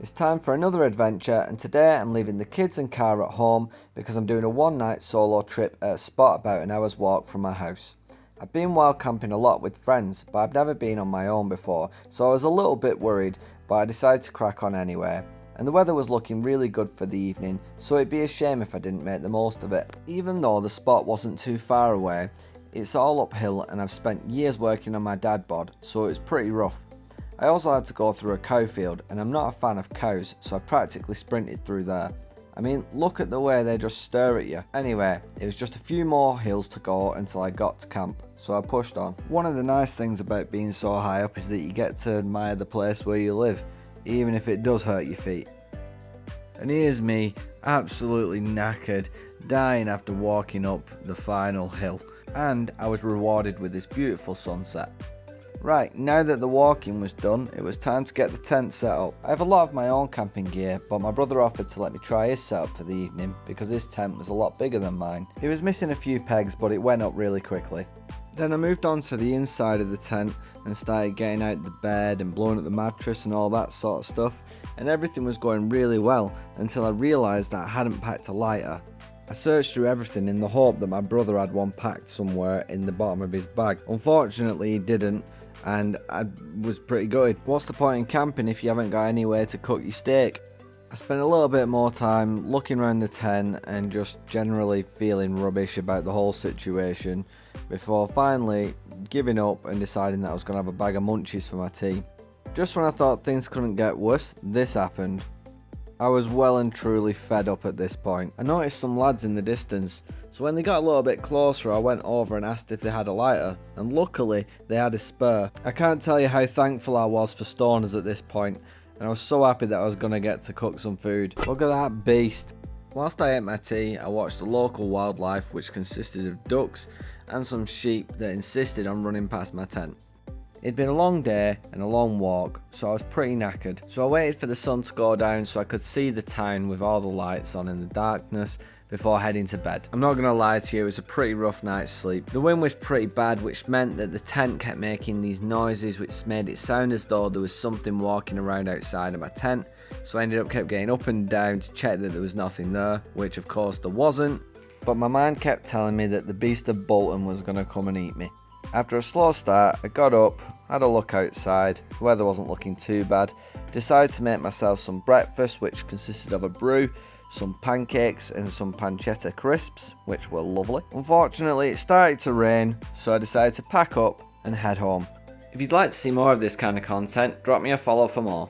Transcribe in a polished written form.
It's time for another adventure, and today I'm leaving the kids and car at home because I'm doing a one-night solo trip at a spot about an hour's walk from my house. I've been wild camping a lot with friends, but I've never been on my own before, so I was a little bit worried, but I decided to crack on anyway. And the weather was looking really good for the evening, so it'd be a shame if I didn't make the most of it. Even though the spot wasn't too far away, it's all uphill and I've spent years working on my dad bod, so it was pretty rough. I also had to go through a cow field, and I'm not a fan of cows, so I practically sprinted through there. I mean, look at the way they just stare at you. Anyway, it was just a few more hills to go until I got to camp, so I pushed on. One of the nice things about being so high up is that you get to admire the place where you live, even if it does hurt your feet. And here's me, absolutely knackered, dying after walking up the final hill, and I was rewarded with this beautiful sunset. Right, now that the walking was done, it was time to get the tent set up. I have a lot of my own camping gear, but my brother offered to let me try his setup for the evening because his tent was a lot bigger than mine. He was missing a few pegs, but it went up really quickly. Then I moved on to the inside of the tent and started getting out the bed and blowing up the mattress and all that sort of stuff, and everything was going really well until I realised that I hadn't packed a lighter. I searched through everything in the hope that my brother had one packed somewhere in the bottom of his bag. Unfortunately, he didn't, and I was pretty gutted. What's the point in camping if you haven't got anywhere to cook your steak? I spent a little bit more time looking around the tent and just generally feeling rubbish about the whole situation before finally giving up and deciding that I was going to have a bag of munchies for my tea. Just when I thought things couldn't get worse, this happened. I was well and truly fed up at this point. I noticed some lads in the distance, so when they got a little bit closer I went over and asked if they had a lighter, and luckily they had a spare. I can't tell you how thankful I was for stoners at this point, and I was so happy that I was going to get to cook some food. Look at that beast. Whilst I ate my tea, I watched the local wildlife, which consisted of ducks and some sheep that insisted on running past my tent. It'd been a long day and a long walk, so I was pretty knackered. So I waited for the sun to go down so I could see the town with all the lights on in the darkness before heading to bed. I'm not gonna lie to you, it was a pretty rough night's sleep. The wind was pretty bad, which meant that the tent kept making these noises which made it sound as though there was something walking around outside of my tent. So I kept getting up and down to check that there was nothing there, which of course there wasn't. But my mind kept telling me that the beast of Bolton was gonna come and eat me. After a slow start, I got up, had a look outside, the weather wasn't looking too bad, decided to make myself some breakfast which consisted of a brew, some pancakes and some pancetta crisps, which were lovely. Unfortunately, it started to rain, so I decided to pack up and head home. If you'd like to see more of this kind of content, drop me a follow for more.